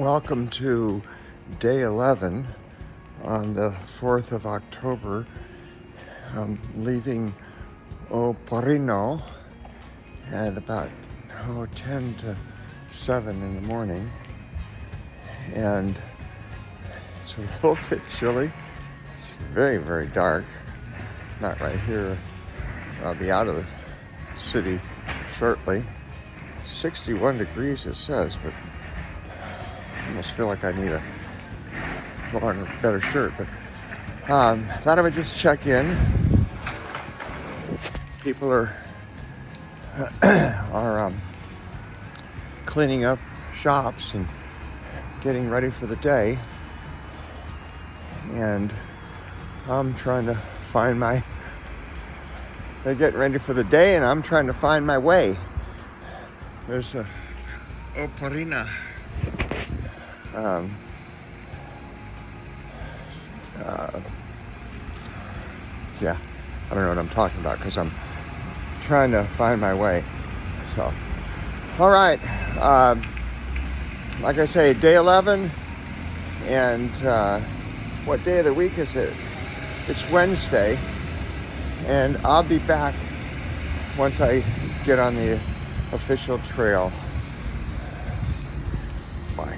Welcome to day 11 on the 4th of October. I'm leaving Oporino at about 10 to 7 in the morning, and it's a little bit chilly. It's very, very dark. Not right here. I'll be out of the city shortly. 61 degrees it says, but I almost feel like I need a longer, better shirt. But thought I would just check in. People are cleaning up shops and getting ready for the day, and I'm trying to find my. They're getting ready for the day, and I'm trying to find my way. There's a Oporina. Yeah, I don't know what I'm talking about because I'm trying to find my way. So, all right. Like I say, day 11, and what day of the week is it? It's Wednesday, and I'll be back once I get on the official trail. Bye.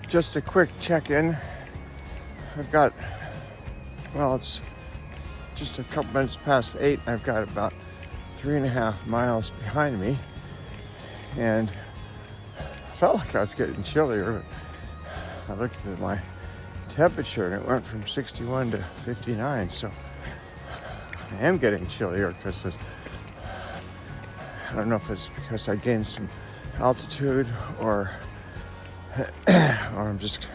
Just a quick check-in. I've got, it's just a couple minutes past 8. I've got about 3.5 miles behind me, and I felt like I was getting chillier. I looked at my temperature, and it went from 61 to 59, so I am getting chillier because I don't know if it's because I gained some altitude or I'm just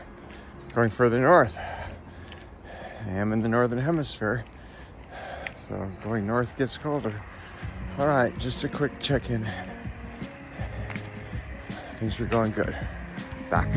going further north. I am in the northern hemisphere, so going north gets colder. All right, just a quick check-in. Things are going good. Back.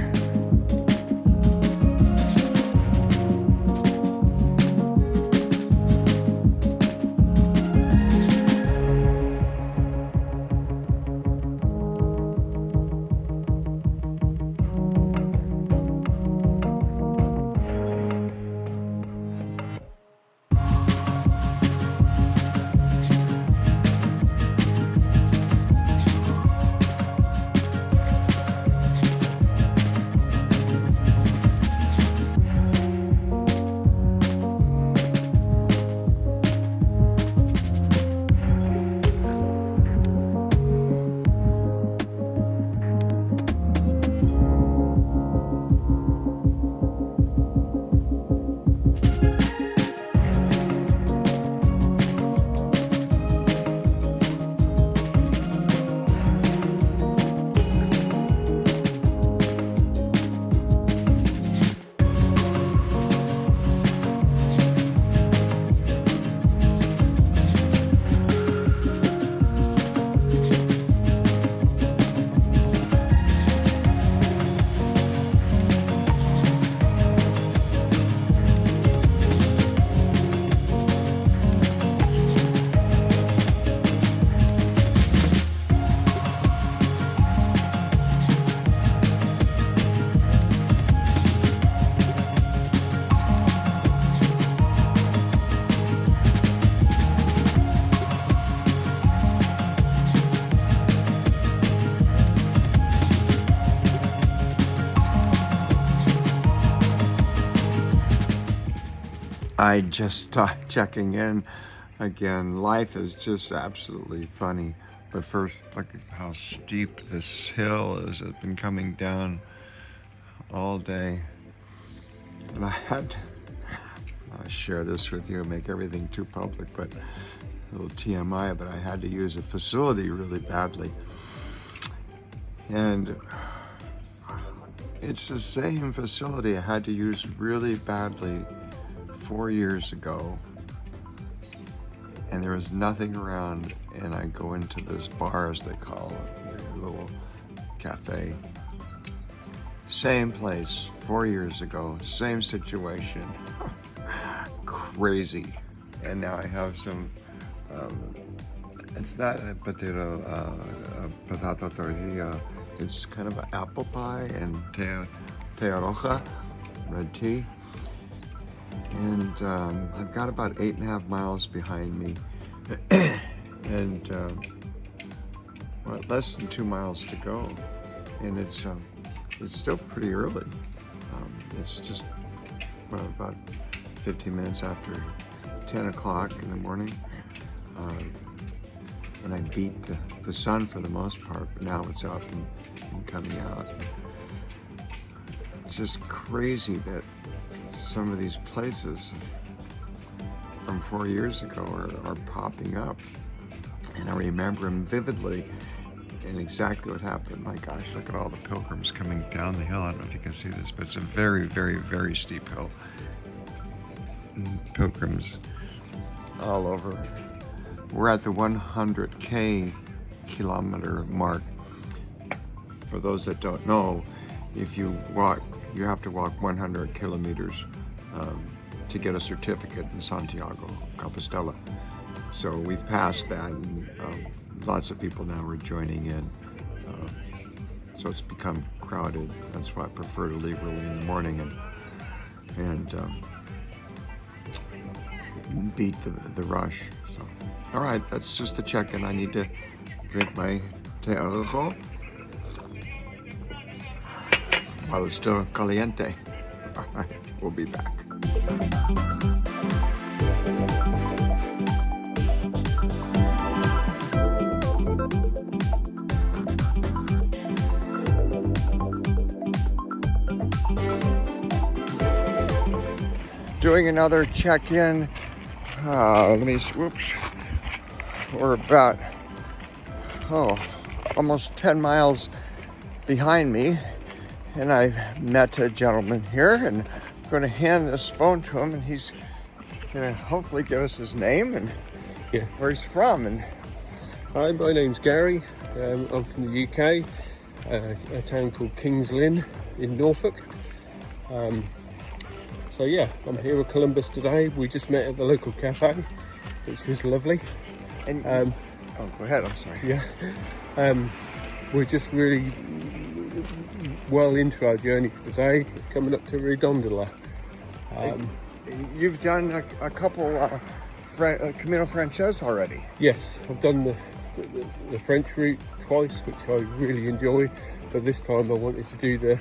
I just checking in again. Life is just absolutely funny. But first, look at how steep this hill is. It's been coming down all day. And I had to share this with you and make everything too public, but a little TMI, but I had to use a facility really badly. And it's the same facility I had to use really badly 4 years ago. And there was nothing around, and I go into this bar, as they call it, the little cafe. Same place 4 years ago, same situation. Crazy. And now I have some, it's not a potato tortilla, it's kind of an apple pie and te roja, red tea. And I've got about 8.5 miles behind me, and well, less than 2 miles to go, and it's still pretty early. It's just about 15 minutes after 10 o'clock in the morning, and I beat the sun for the most part, but now it's up and coming out. It's just crazy that some of these places from 4 years ago are popping up, and I remember them vividly and exactly what happened. My gosh, look at all the pilgrims coming down the hill. I don't know if you can see this, but it's a very, very, very steep hill. And pilgrims all over. We're at the 100K kilometer mark. For those that don't know, if you walk, you have to walk 100 kilometers to get a certificate in Santiago Compostela. So we've passed that, and lots of people now are joining in. So it's become crowded. That's why I prefer to leave early in the morning and beat the rush. So, all right, that's just the check-in. I need to drink my te rojo while it's still caliente. All right, we'll be back. Doing another check-in. Whoops. We're about, almost 10 miles behind me. And I've met a gentleman here, and I'm going to hand this phone to him, and he's going to hopefully give us his name and where he's from. And hi, my name's Gary. I'm from the UK, a town called Kings Lynn in Norfolk. So yeah, I'm here at Columbus today. We just met at the local cafe, which was lovely. And go ahead. I'm sorry. Yeah, we're just really well into our journey for today, coming up to Redondola. You've done a couple Camino Frances already. Yes, I've done the French route twice, which I really enjoy, but this time I wanted to do the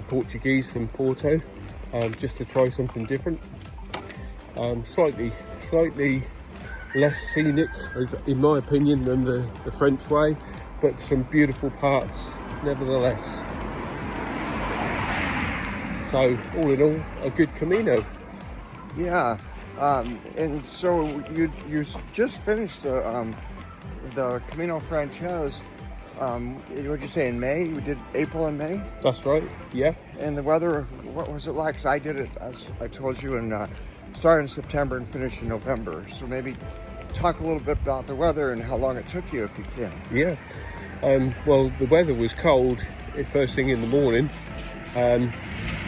Portuguese from Porto, just to try something different. Slightly less scenic, in my opinion, than the French way, but some beautiful parts nevertheless. So all in all, a good Camino. Yeah, and so you just finished the Camino Frances. What did you say, in May? You did April and May? That's right, yeah. And the weather, what was it like? Because I did it, as I told you, started in September and finished in November. So maybe talk a little bit about the weather and how long it took you, if you can. Yeah, well, the weather was cold first thing in the morning,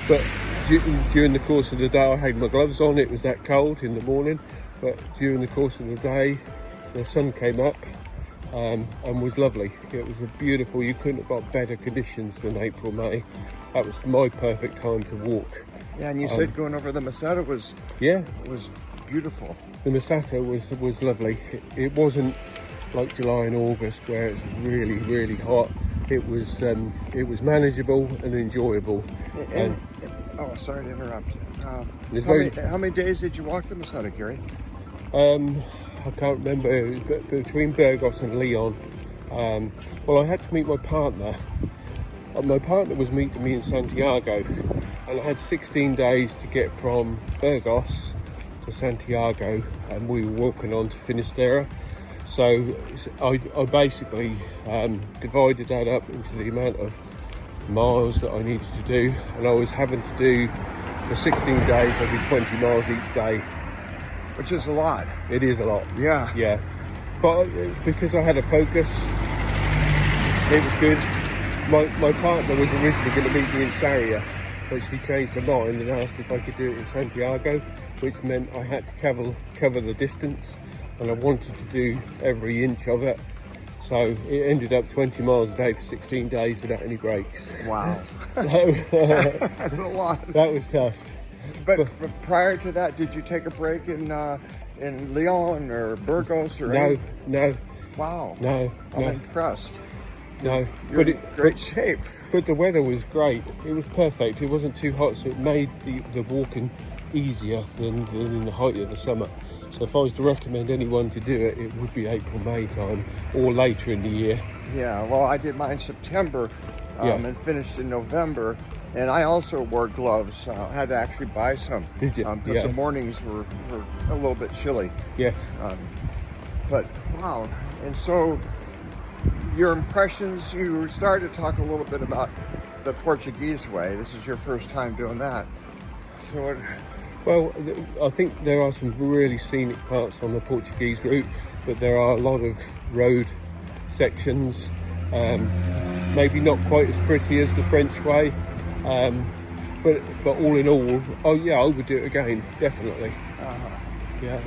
but during the course of the day, I had my gloves on. It was that cold in the morning, but during the course of the day, the sun came up and was lovely. It was beautiful. You couldn't have got better conditions than April, May. That was my perfect time to walk. Yeah, and you said going over the Meseta was beautiful. The Meseta was lovely. It wasn't like July and August where it's really, really hot. It was manageable and enjoyable. Oh, sorry to interrupt. It's How many days did you walk the Meseta, Gary? I can't remember. It was between Burgos and Leon. Well, I had to meet my partner. My partner was meeting me in Santiago, and I had 16 days to get from Burgos to Santiago, and we were walking on to Finisterre. So I basically divided that up into the amount of miles that I needed to do, and I was having to do for 16 days every 20 miles each day. Which is a lot. It is a lot. Yeah. Yeah. But because I had a focus, it was good. My partner was originally going to meet me in Sarria, but she changed her mind and asked if I could do it in Santiago, which meant I had to cover the distance, and I wanted to do every inch of it. So it ended up 20 miles a day for 16 days without any breaks. Wow. So That's a lot. that was tough. But prior to that, did you take a break in Leon or Burgos or any? No. Wow. No. I'm impressed. No. You're in great shape. But the weather was great. It was perfect. It wasn't too hot, so it made the walking easier than in the height of the summer. So if I was to recommend anyone to do it, it would be April, May time or later in the year. Yeah, well, I did mine in September and finished in November. And I also wore gloves. I had to actually buy some. Did you? Because the mornings were a little bit chilly. Yes. But wow. And so your impressions, you started to talk a little bit about the Portuguese way. This is your first time doing that. So Well, I think there are some really scenic parts on the Portuguese route, but there are a lot of road sections, maybe not quite as pretty as the French way, but all in all, oh yeah, I would do it again, definitely. Yeah,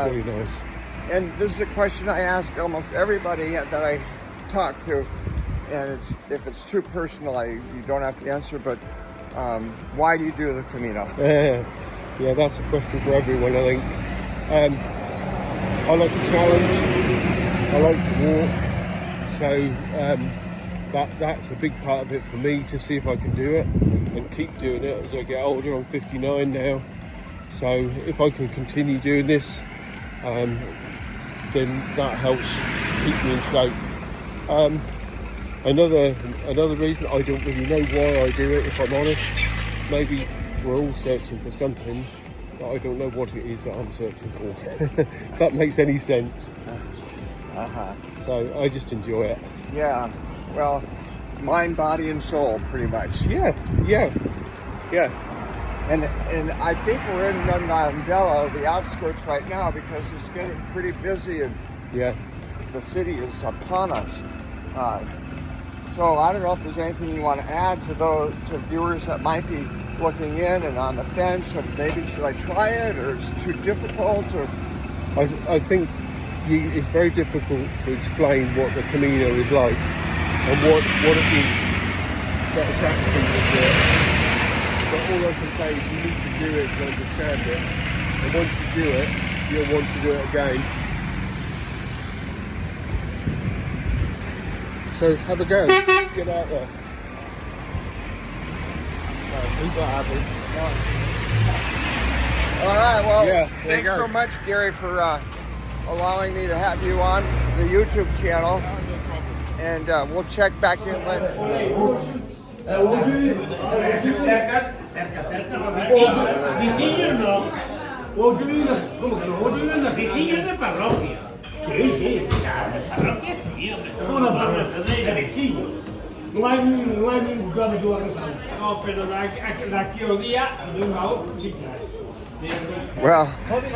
very nice. And this is a question I ask almost everybody that I talk to, and if it's too personal, you don't have to answer, but why do you do the Camino? Yeah, that's a question for everyone, I think. I like the challenge, I like to walk, so that's a big part of it for me, to see if I can do it and keep doing it as I get older. I'm 59 now, so if I can continue doing this, then that helps to keep me in shape. Another reason, I don't really know why I do it, if I'm honest. Maybe we're all searching for something, but I don't know what it is that I'm searching for. If that makes any sense. So I just enjoy it. Yeah, well, mind, body, and soul, pretty much. Yeah. And I think we're in Redondela, the outskirts right now, because it's getting pretty busy, and the city is upon us. So I don't know if there's anything you want to add to viewers that might be looking in and on the fence, of maybe should I try it, or is it too difficult? Or I think it's very difficult to explain what the Camino is like and what it is that attracts people to it. But all I can say is you need to do it to understand it, and once you do it, you'll want to do it again. So have a go. Get out there. He's not happy. All right, well, thanks so much, Gary, for allowing me to have you on the YouTube channel. And we'll check back in later. No hay ningún cambio aquí. No, pero la teoría de un lado, sí, claro. Well,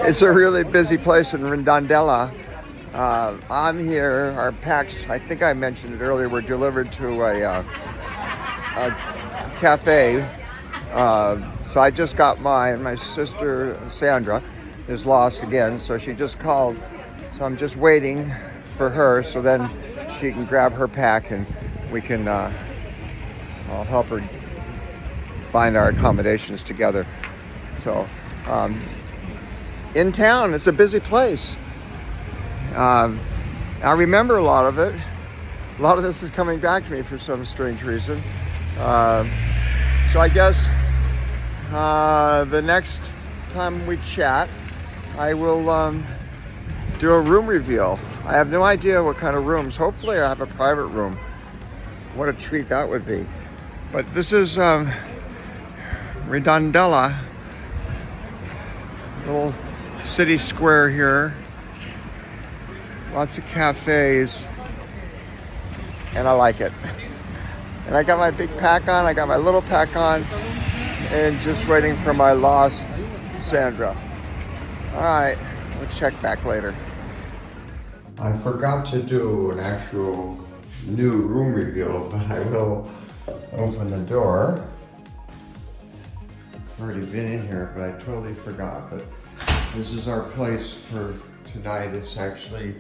it's a really busy place in Redondela. I'm here. Our packs, I think I mentioned it earlier, were delivered to a cafe. So I just got mine. My sister Sandra is lost again, so she just called. So I'm just waiting for her, so then she can grab her pack and we can, I'll help her find our accommodations together. So, in town, it's a busy place. I remember a lot of it. A lot of this is coming back to me for some strange reason. So I guess the next time we chat, I will do a room reveal. I have no idea what kind of rooms. Hopefully I have a private room. What a treat that would be. But this is Redondela, little city square here. Lots of cafes, and I like it. And I got my big pack on, I got my little pack on, and just waiting for my lost Sandra. All right, we'll check back later. I forgot to do an actual new room reveal, but I will open the door. I've already been in here, but I totally forgot. But this is our place for tonight. It's actually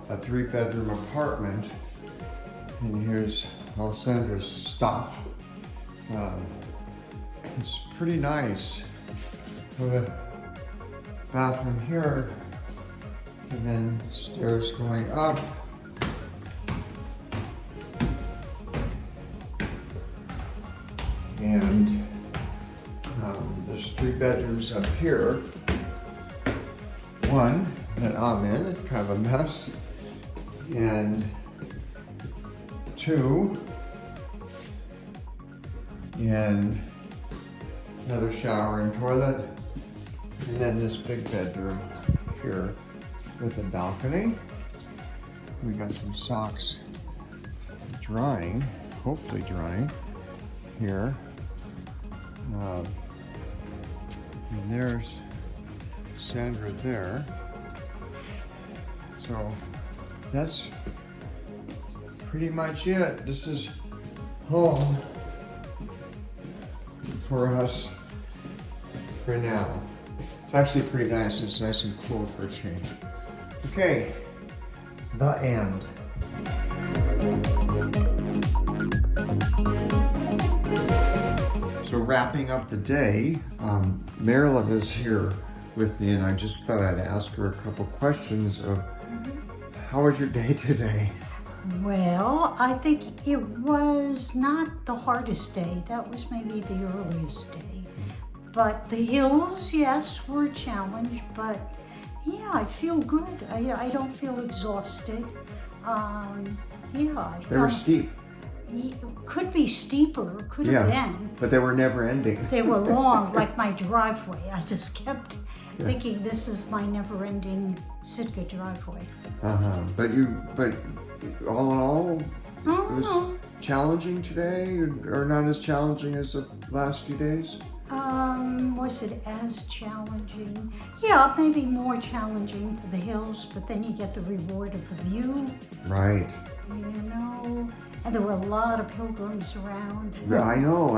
a 3-bedroom apartment. And here's Alessandra's stuff. It's pretty nice. The bathroom here, and then stairs going up. And there's 3 bedrooms up here. One that I'm in, it's kind of a mess. And 2, and another shower and toilet. And then this big bedroom here with a balcony. We got some socks drying, hopefully drying here. And there's Sandra there. So that's pretty much it. This is home for us for now. It's actually pretty nice. It's nice and cool for a change. Okay, the end. So wrapping up the day, Marilyn is here with me, and I just thought I'd ask her a couple questions of how was your day today? Well, I think it was not the hardest day. That was maybe the earliest day. But the hills, yes, were a challenge, but yeah, I feel good. I don't feel exhausted. They were steep. Could be steeper, could have been. But they were never ending. They were long, like my driveway. I just kept thinking this is my never-ending Sitka driveway. But all in all, it was challenging today, or not as challenging as the last few days? Was it as challenging? Yeah, maybe more challenging for the hills, but then you get the reward of the view. Right. You know, and there were a lot of pilgrims around. Yeah, I know.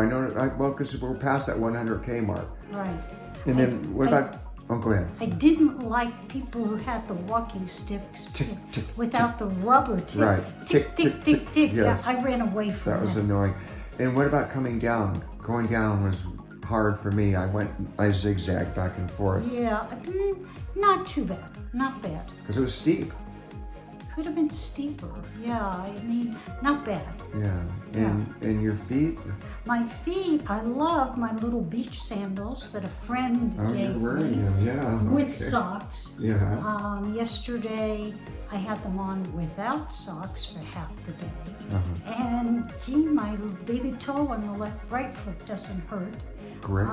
Well, because we're past that 100K mark. Right. And then what about? Oh, go ahead. I didn't like people who had the walking sticks Tick, tick, without the rubber tip. Right. Tick, tick, tick, tick. Yes. Yeah, I ran away from that. That was annoying. And what about coming down? Going down was hard for me. I zigzagged back and forth. Yeah, not too bad. Not bad. Because it was steep. Could have been steeper. Yeah, I mean, not bad. Yeah. And your feet? My feet, I love my little beach sandals that a friend gave you're wearing me. them, yeah. With socks. Yeah. Yesterday, I had them on without socks for half the day. And gee, my baby toe on the right foot doesn't hurt. Great.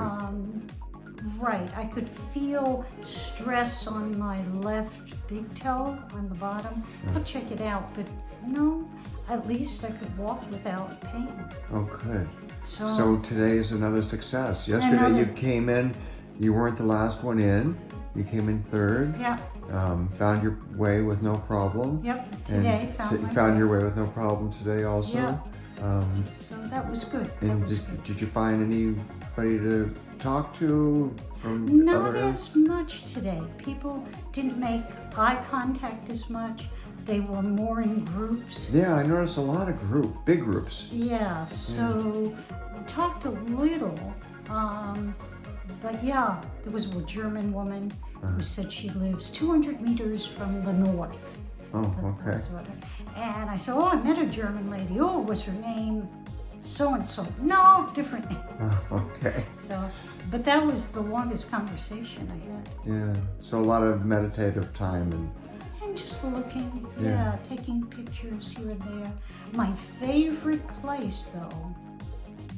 Right, I could feel stress on my left big toe on the bottom. I'll check it out, but no, at least I could walk without pain. Oh, good. So So today is another success. Yesterday you came in, you weren't the last one in. You came in third. yeah, Found your way with no problem. yep, today And found your way with no problem today also. Yeah. So that was good. That And was good. did you find anybody to talk to from Not other as much today. People didn't make eye contact as much. They were more in groups. Yeah, I noticed a lot of big groups. Yeah, so talked a little. But yeah, there was a German woman who said she lives 200 meters from the north. Oh, okay. And I said, oh, I met a German lady. Oh, was her name so and so. No, different name. Okay. So, but that was the longest conversation I had. Yeah. So a lot of meditative time and And just looking, Yeah. taking pictures here and there. My favorite place, though,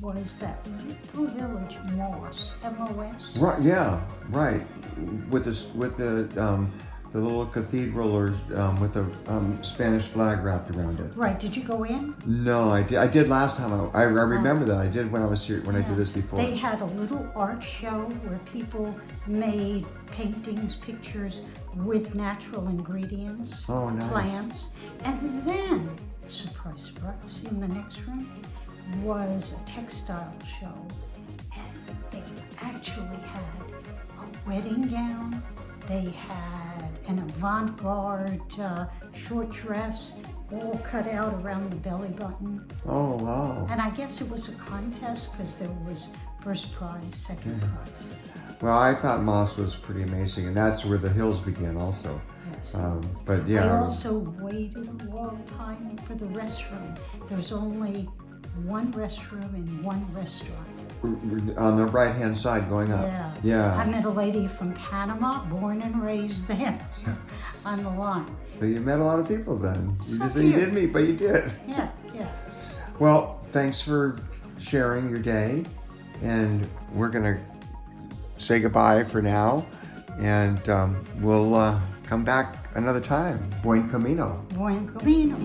was that little village, Moss, M-O-S. right. Yeah. Right. With the little cathedral or with a Spanish flag wrapped around it. Right, did you go in? No, I did last time. I remember that. I did when I was here when I Yeah. did this before. They had a little art show where people made paintings, pictures with natural ingredients, Oh, nice. plants. And then, surprise, surprise, in the next room was a textile show. And they actually had a wedding gown. They had an avant-garde short dress, all cut out around the belly button. Oh, wow. And I guess it was a contest because there was first prize, second prize. Well, I thought Moss was pretty amazing, and that's where the hills begin also. Yes. But yeah. I also waited a long time for the restroom. There's only one restroom in one restaurant. On the right-hand side going up. Yeah. Yeah. I met a lady from Panama, born and raised there, on the line. So you met a lot of people then. You So just said you cute. didn't meet, but you did. Yeah, yeah. Well, thanks for sharing your day, and we're gonna say goodbye for now, and we'll come back another time. Buen camino. Buen camino.